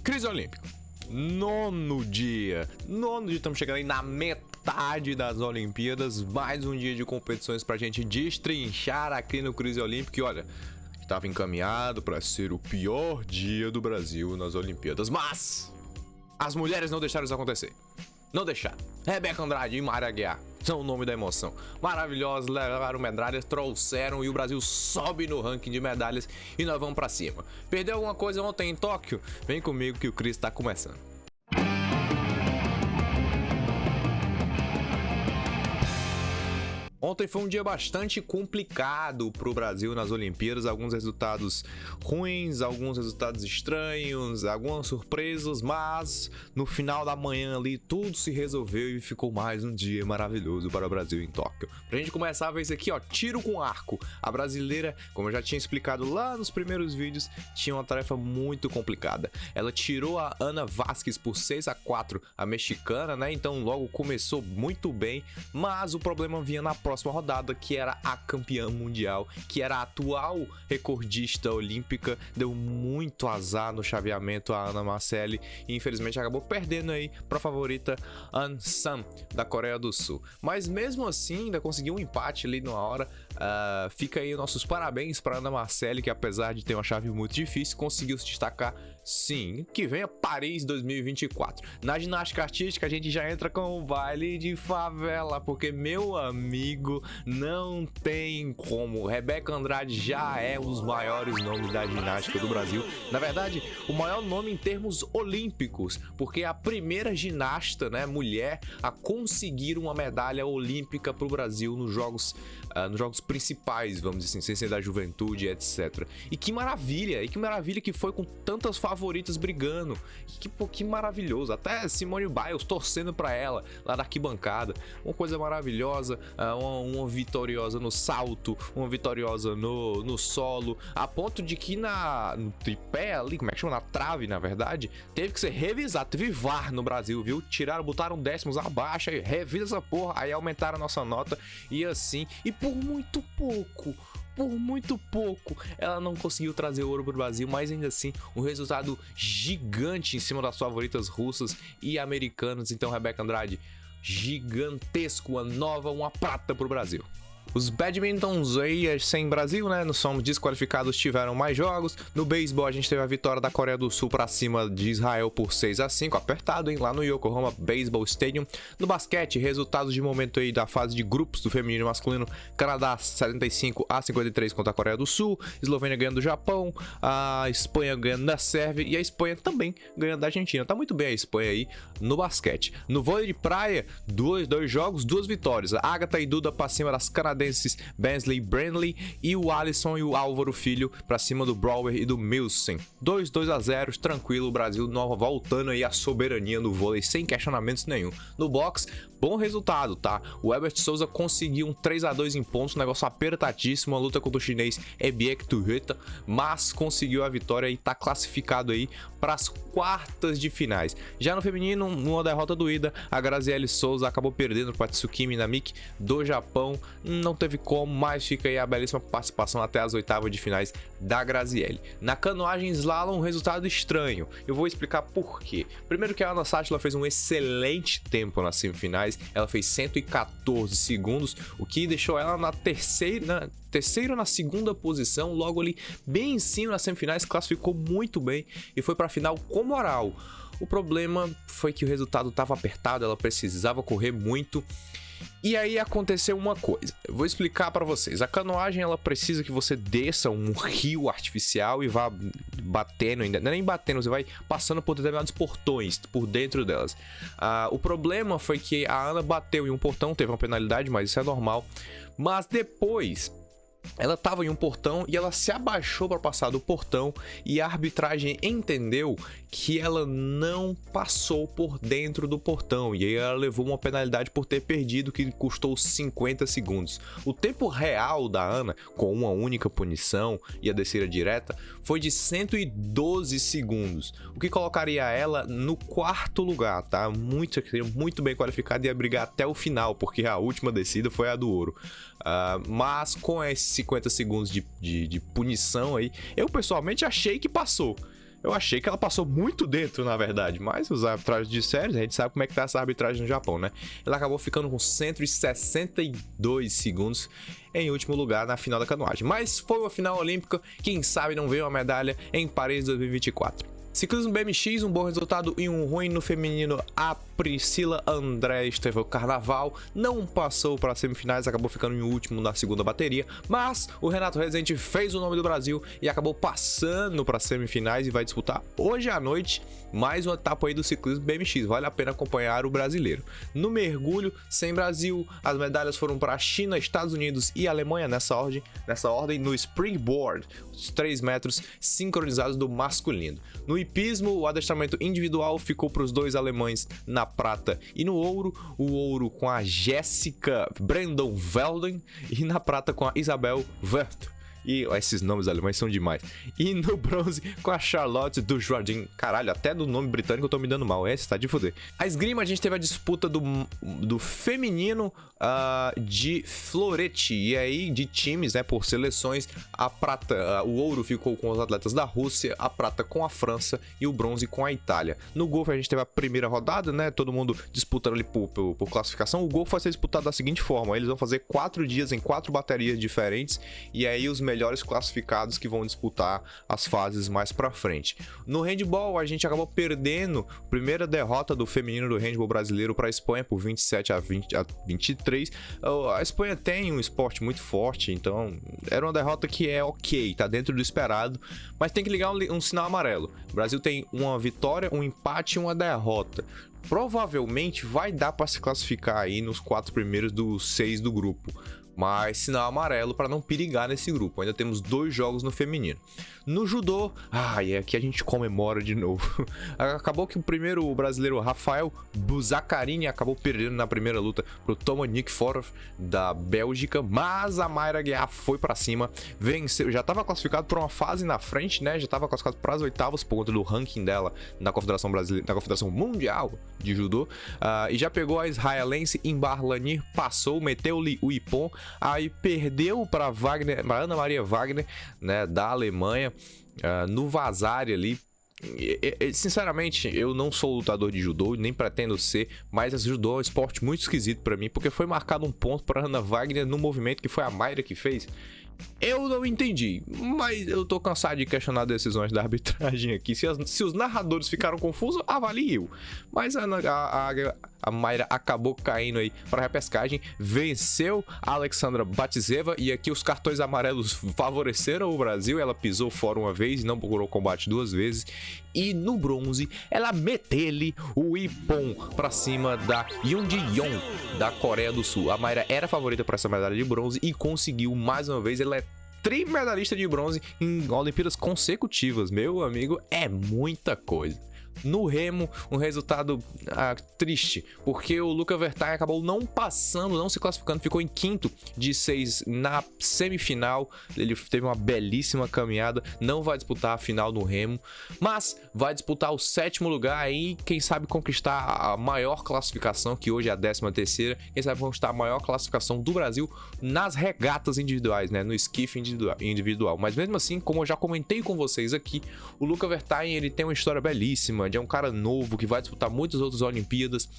Crise Olímpica. Nono dia, estamos chegando aí na metade das Olimpíadas. Mais um dia de competições pra gente destrinchar aqui no Crise Olímpica. E olha, estava encaminhado para ser o pior dia do Brasil nas Olimpíadas, mas as mulheres não deixaram isso acontecer. Não deixaram. Rebeca Andrade e Mayra Aguiar são o nome da emoção. Maravilhosas, levaram medalhas, trouxeram e o Brasil sobe no ranking de medalhas e nós vamos pra cima. Perdeu alguma coisa ontem em Tóquio? Vem comigo que o Cris tá começando. Ontem foi um dia bastante complicado para o Brasil nas Olimpíadas, alguns resultados ruins, alguns resultados estranhos, algumas surpresas, mas no final da manhã ali tudo se resolveu e ficou mais um dia maravilhoso para o Brasil em Tóquio. Pra gente começar a ver isso aqui, ó, tiro com arco. A brasileira, como eu já tinha explicado lá nos primeiros vídeos, tinha uma tarefa muito complicada. Ela tirou a Ana Vasquez por 6-4, a mexicana, né? Então logo começou muito bem, mas o problema vinha na próxima rodada, que era a campeã mundial, que era a atual recordista olímpica. Deu muito azar no chaveamento a Ana Marcelli e infelizmente acabou perdendo aí para a favorita An Sam da Coreia do Sul. Mas mesmo assim ainda conseguiu um empate ali numa hora. Fica aí nossos parabéns para Ana Marcelli, que apesar de ter uma chave muito difícil, conseguiu se destacar sim. Que venha Paris 2024. Na ginástica artística a gente já entra com o baile de favela, porque meu amigo, não tem como. Rebeca Andrade já é um dos maiores nomes da ginástica do Brasil. Na verdade, o maior nome em termos olímpicos, porque é a primeira ginasta, né, mulher a conseguir uma medalha olímpica para o Brasil nos jogos principais, vamos dizer assim, sem ser da juventude, etc. E que maravilha que foi com tantas favoritas brigando. Que maravilhoso. Até Simone Biles torcendo para ela lá da arquibancada. Uma coisa maravilhosa. Uma vitoriosa no salto, uma vitoriosa no solo, a ponto de que no tripé ali, como é que chama? Na trave, na verdade, teve que ser revisado, teve VAR no Brasil, viu? Botaram décimos abaixo, aí revisa essa porra, aí aumentaram a nossa nota e assim, e por muito pouco, ela não conseguiu trazer ouro para o Brasil, mas ainda assim, um resultado gigante em cima das favoritas russas e americanas. Então, Rebeca Andrade, gigantesco, uma prata pro Brasil. Os badmintons aí sem Brasil, né? Não somos desqualificados, tiveram mais jogos. No beisebol a gente teve a vitória da Coreia do Sul para cima de Israel por 6-5, apertado, hein? Lá no Yokohama Baseball Stadium. No basquete, resultados de momento aí da fase de grupos do feminino e masculino: Canadá 75-53 contra a Coreia do Sul, Eslovênia ganhando do Japão, a Espanha ganhando da Sérvia e a Espanha também ganhando da Argentina. Tá muito bem a Espanha aí no basquete. No vôlei de praia, dois jogos, 2 vitórias. A Agatha e Duda para cima das canadenses Bensley e Brandley, e o Alisson e o Álvaro Filho para cima do Brower e do Milsen. 2-0, tranquilo, o Brasil voltando aí a soberania no vôlei sem questionamentos nenhum. No boxe, bom resultado, tá? O Herbert Souza conseguiu um 3-2 em pontos, um negócio apertadíssimo, uma luta contra o chinês Ebiek Turreta, mas conseguiu a vitória e tá classificado aí para as quartas de finais. Já no feminino, numa derrota doída, a Graziele Souza acabou perdendo para Tsukimi Namiki do Japão. Não teve como, mas fica aí a belíssima participação até as oitavas de finais da Graziele. Na canoagem slalom, um resultado estranho. Eu vou explicar por quê. Primeiro que a Ana Sátila fez um excelente tempo nas semifinais. Ela fez 114 segundos, o que deixou ela na terceira ou na segunda posição, logo ali bem em cima nas semifinais, classificou muito bem e foi para a final com moral. O problema foi que o resultado estava apertado, ela precisava correr muito. E aí aconteceu uma coisa, eu vou explicar para vocês. A canoagem, ela precisa que você desça um rio artificial e vá batendo, ainda não é nem batendo, você vai passando por determinados portões por dentro delas. O problema foi que a Ana bateu em um portão, teve uma penalidade, mas isso é normal. Mas depois ela estava em um portão e ela se abaixou para passar do portão e a arbitragem entendeu que ela não passou por dentro do portão e aí ela levou uma penalidade por ter perdido, que custou 50 segundos. O tempo real da Ana, com uma única punição e a descida direta, foi de 112 segundos, o que colocaria ela no quarto lugar, tá? Muito bem qualificada e ia brigar até o final, porque a última descida foi a do ouro. Mas com esses 50 segundos de punição aí, eu pessoalmente achei que passou. Eu achei que ela passou muito dentro, na verdade, mas os arbitragens de séries, a gente sabe como é que tá essa arbitragem no Japão, né? Ela acabou ficando com 162 segundos em último lugar na final da canoagem. Mas foi uma final olímpica, quem sabe não veio uma medalha em Paris 2024. Ciclismo BMX, um bom resultado e um ruim no feminino. A Priscila André esteve no carnaval, não passou para as semifinais, acabou ficando em último na segunda bateria, mas o Renato Rezende fez o nome do Brasil e acabou passando para as semifinais e vai disputar hoje à noite mais uma etapa aí do ciclismo BMX. Vale a pena acompanhar o brasileiro. No mergulho, sem Brasil, as medalhas foram para a China, Estados Unidos e Alemanha nessa ordem. No springboard, os 3 metros sincronizados do masculino. No hipismo, o adestramento individual ficou para os 2 alemães na prata e no ouro, o ouro com a Jessica Brandon Velden e na prata com a Isabel Werth. E esses nomes alemães são demais. E no bronze com a Charlotte do Jardim. Caralho, até do nome britânico eu tô me dando mal. Esse tá de foder. A esgrima, a gente teve a disputa do feminino de florete. E aí, de times, né, por seleções. A prata, o ouro ficou com os atletas da Rússia, a prata com a França e o bronze com a Itália. No golfe, a gente teve a primeira rodada, né? Todo mundo disputando ali por classificação. O golfe vai ser disputado da seguinte forma: eles vão fazer 4 dias em 4 baterias diferentes. E aí, os melhores classificados que vão disputar as fases mais pra frente. No handball, a gente acabou perdendo a primeira derrota do feminino do handball brasileiro para a Espanha por 27 a 23. A Espanha tem um esporte muito forte, então era uma derrota que é ok, tá dentro do esperado, mas tem que ligar um sinal amarelo. O Brasil tem uma vitória, um empate e uma derrota. Provavelmente vai dar para se classificar aí nos 4 primeiros dos 6 do grupo. Mas sinal amarelo para não perigar nesse grupo. Ainda temos 2 jogos no feminino. No judô, e aqui a gente comemora de novo. Acabou que o primeiro brasileiro, Rafael Buzacarini, acabou perdendo na primeira luta pro Thomas Nikiforov da Bélgica, mas a Mayra Guiar foi para cima, venceu, já estava classificado por uma fase na frente, né? Já estava classificado para as 8ª por conta do ranking dela na Confederação Brasileira, na Confederação Mundial de Judô, e já pegou a israelense Imbarlanir, passou, meteu-lhe o Ippon. Aí perdeu para Ana Maria Wagner, né, da Alemanha, no Vasari ali. Sinceramente, eu não sou lutador de judô, nem pretendo ser, mas esse judô é um esporte muito esquisito para mim, porque foi marcado um ponto para Ana Wagner no movimento que foi a Mayra que fez. Eu não entendi, mas eu tô cansado de questionar decisões da arbitragem aqui. Se os narradores ficaram confusos, avalie eu. Mas a Mayra acabou caindo aí para a repescagem, venceu a Alexandra Batizeva, e aqui os cartões amarelos favoreceram o Brasil. Ela pisou fora uma vez e não procurou combate 2 vezes. E no bronze, ela meteu-lhe o Ippon para cima da Yoon Ji-young, da Coreia do Sul. A Mayra era favorita para essa medalha de bronze e conseguiu mais uma vez. Ela é trimedalhista de bronze em Olimpíadas consecutivas. Meu amigo, é muita coisa. No remo, um resultado triste, porque o Luca Vertain acabou não passando, não se classificando, ficou em 5º de 6 na semifinal. Ele teve uma belíssima caminhada, não vai disputar a final no remo, mas vai disputar o 7º lugar aí, quem sabe conquistar a maior classificação, que hoje é a 13ª, quem sabe conquistar a maior classificação do Brasil nas regatas individuais, né, no esquife individual. Mas mesmo assim, como eu já comentei com vocês aqui, o Luca Vertain, ele tem uma história belíssima, é um cara novo que vai disputar muitas outras Olimpíadas,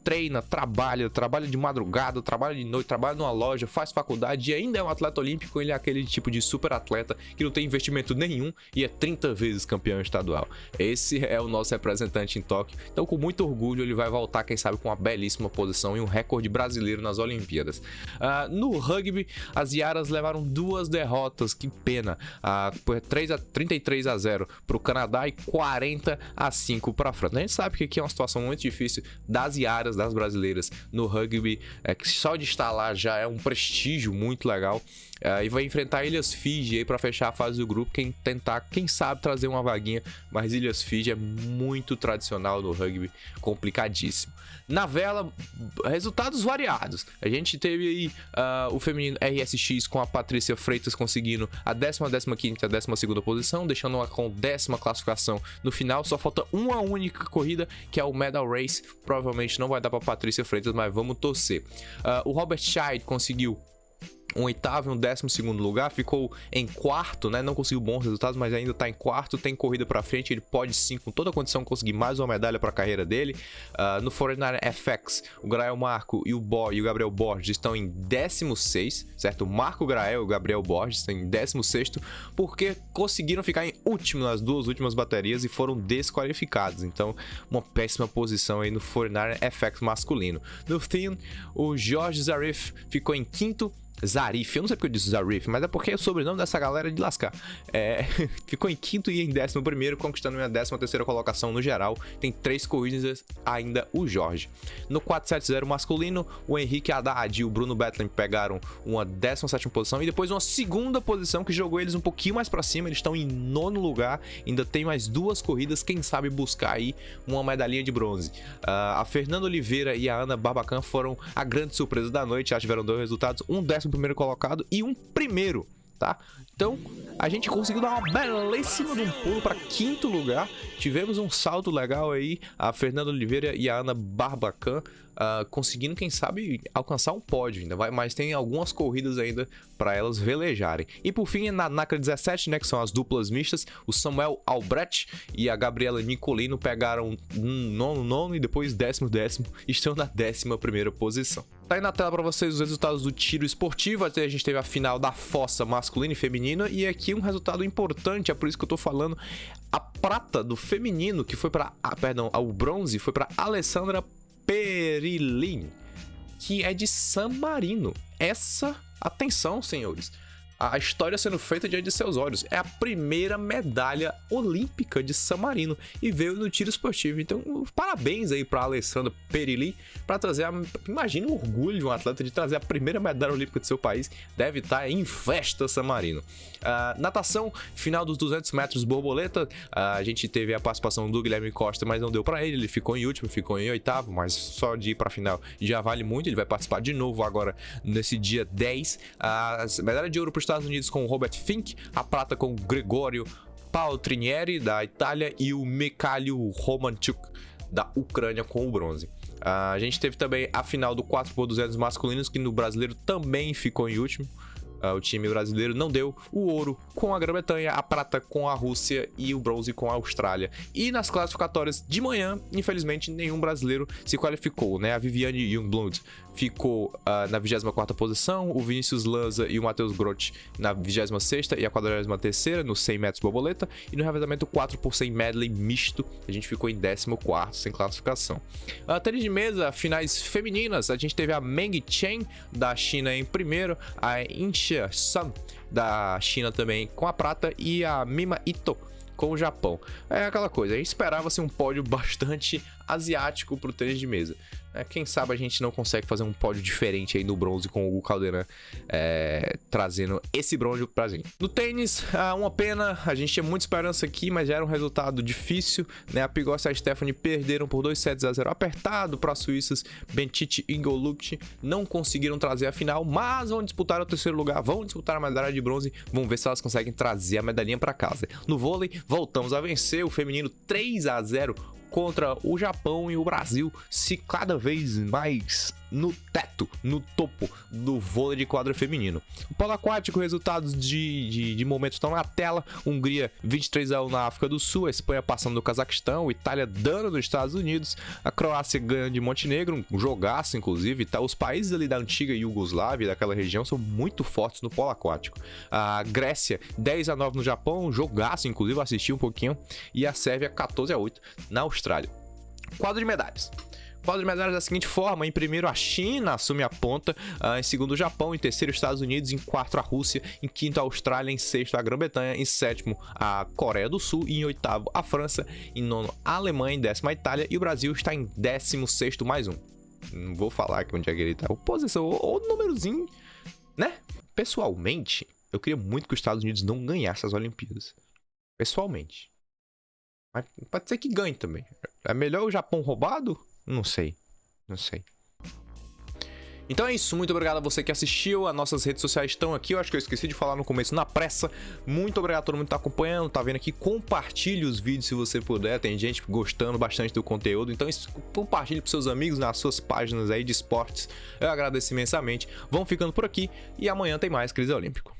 treina, trabalha de madrugada, trabalha de noite, trabalha numa loja, faz faculdade e ainda é um atleta olímpico. Ele é aquele tipo de super atleta que não tem investimento nenhum e é 30 vezes campeão estadual. Esse é o nosso representante em Tóquio, então com muito orgulho ele vai voltar, quem sabe, com uma belíssima posição e um recorde brasileiro nas Olimpíadas. No rugby, as Iaras levaram 2 derrotas, que pena, 33-0 para o Canadá e 40-5 para a França. A gente sabe que aqui é uma situação muito difícil das Iaras, das brasileiras no rugby, que só de estar lá já é um prestígio muito legal. E vai enfrentar Ilhas Fiji aí para fechar a fase do grupo, quem sabe trazer uma vaguinha, mas Ilhas Fiji é muito tradicional no rugby, complicadíssimo. Na vela, resultados variados. A gente teve aí o feminino RSX com a Patrícia Freitas conseguindo a 15ª e a 12ª posição, deixando-a com 10ª classificação no final. Só falta uma única corrida, que é o Medal Race. Provavelmente não vai dar para Patrícia Freitas, mas vamos torcer. O Robert Scheid conseguiu um oitavo e um 12º lugar, ficou em quarto, né? Não conseguiu bons resultados, mas ainda tá em quarto, tem corrida pra frente, ele pode sim, com toda a condição, conseguir mais uma medalha pra carreira dele. No 49FX, o Grael Marco e o Gabriel Borges estão em 16º, certo? O Marco Grael e o Gabriel Borges estão em 16º, porque conseguiram ficar em último nas duas últimas baterias e foram desqualificados. Então, uma péssima posição aí no 49FX masculino. No Thin, o Jorge Zarif ficou em quinto. Zarif, eu não sei porque eu disse Zarif, mas é porque é o sobrenome dessa galera é de lascar. Ficou em quinto e em 11º, conquistando a 13ª colocação no geral. Tem 3 corridas ainda o Jorge. No 470 masculino, o Henrique Haddad e o Bruno Betlem pegaram uma 17ª posição e depois uma segunda posição que jogou eles um pouquinho mais pra cima. Eles estão em 9º lugar, ainda tem mais 2 corridas, quem sabe buscar aí uma medalhinha de bronze. A Fernanda Oliveira e a Ana Barbacan foram a grande surpresa da noite, já tiveram 2 resultados, um 11º colocado e um primeiro, tá? Então, a gente conseguiu dar uma belíssima de um pulo para 5º lugar. Tivemos um salto legal aí, a Fernanda Oliveira e a Ana Barbacan conseguindo, quem sabe, alcançar um pódio ainda, mas tem algumas corridas ainda para elas velejarem. E por fim, na NACRA 17, né, que são as duplas mistas, o Samuel Albrecht e a Gabriela Nicolino pegaram nono e depois 10º, estão na 11ª posição. Tá aí na tela para vocês os resultados do tiro esportivo. Até a gente teve a final da fossa masculina e feminina, e aqui um resultado importante, é por isso que eu tô falando. A prata do feminino, que foi para, o bronze foi para Alessandra Perilin, que é de San Marino. Atenção, senhores, a história sendo feita diante de seus olhos. É a primeira medalha olímpica de San Marino e veio no tiro esportivo. Então, parabéns aí para Alessandra Perilin para trazer imagina o orgulho de um atleta de trazer a primeira medalha olímpica de seu país. Deve estar em festa San Marino. Natação, final dos 200 metros borboleta. A gente teve a participação do Guilherme Costa, mas não deu para ele. Ele ficou em último, ficou em 8º, mas só de ir para a final já vale muito. Ele vai participar de novo agora nesse dia 10. As medalhas de ouro para os Estados Unidos com o Robert Fink, a prata com o Gregorio Paltrinieri da Itália e o Mikhail Romanchuk da Ucrânia com o bronze. A gente teve também a final do 4x200 masculinos, que no brasileiro também ficou em último. O time brasileiro não deu o ouro com a Grã-Bretanha, a prata com a Rússia e o bronze com a Austrália. E nas classificatórias de manhã, infelizmente, nenhum brasileiro se qualificou, né? A Viviane Youngblood ficou na 24ª posição, o Vinícius Lanza e o Matheus Grotti na 26ª e a 43ª no 100 metros borboleta, e no revezamento 4x100 medley misto, a gente ficou em 14º sem classificação. Tênis de mesa, finais femininas, a gente teve a Meng Chen da China em primeiro, a Inxia Sun da China também com a prata e a Mima Ito com o Japão. É aquela coisa, a gente esperava assim, um pódio bastante asiático para o tênis de mesa. Quem sabe a gente não consegue fazer um pódio diferente aí no bronze com o Hugo Caldeirão trazendo esse bronze pra gente. No tênis, uma pena, a gente tinha muita esperança aqui, mas já era um resultado difícil, né? A Pigossi e a Stephanie perderam por 2-0 apertado para as suíças Benčić e Golubic, não conseguiram trazer a final, mas vão disputar o 3º lugar, vão disputar a medalha de bronze, vamos ver se elas conseguem trazer a medalhinha para casa. No vôlei, voltamos a vencer o feminino 3-0 contra o Japão, e o Brasil se cada vez mais no teto, no topo do vôlei de quadra feminino. O polo aquático, resultados de momento estão na tela. Hungria 23-1 na África do Sul, a Espanha passando do Cazaquistão, Itália dando nos Estados Unidos, a Croácia ganhando de Montenegro, um jogaço inclusive, tá? Os países ali da antiga Iugoslávia, daquela região, são muito fortes no polo aquático. A Grécia 10-9 no Japão, jogaço inclusive, assisti um pouquinho, e a Sérvia 14-8 na Austrália. Quadro de medalhas. Quadro de medalhas da seguinte forma: em primeiro a China assume a ponta, em segundo o Japão, em terceiro os Estados Unidos, em quarto a Rússia, em quinto a Austrália, em sexto a Grã-Bretanha, em sétimo a Coreia do Sul, e em oitavo a França, em nono a Alemanha, em décimo a Itália, e o Brasil está em 16º mais um. Não vou falar aqui onde é que ele tá, posição ou númerozinho, né? Pessoalmente, eu queria muito que os Estados Unidos não ganhassem as Olimpíadas. Pessoalmente. Mas pode ser que ganhe também. É melhor o Japão roubado? Não sei. Então é isso, muito obrigado a você que assistiu, as nossas redes sociais estão aqui, eu acho que eu esqueci de falar no começo na pressa. Muito obrigado a todo mundo que tá acompanhando, tá vendo aqui, compartilhe os vídeos se você puder, tem gente gostando bastante do conteúdo, então compartilhe pros seus amigos nas suas páginas aí de esportes, eu agradeço imensamente. Vamos ficando por aqui e amanhã tem mais Crise Olímpico.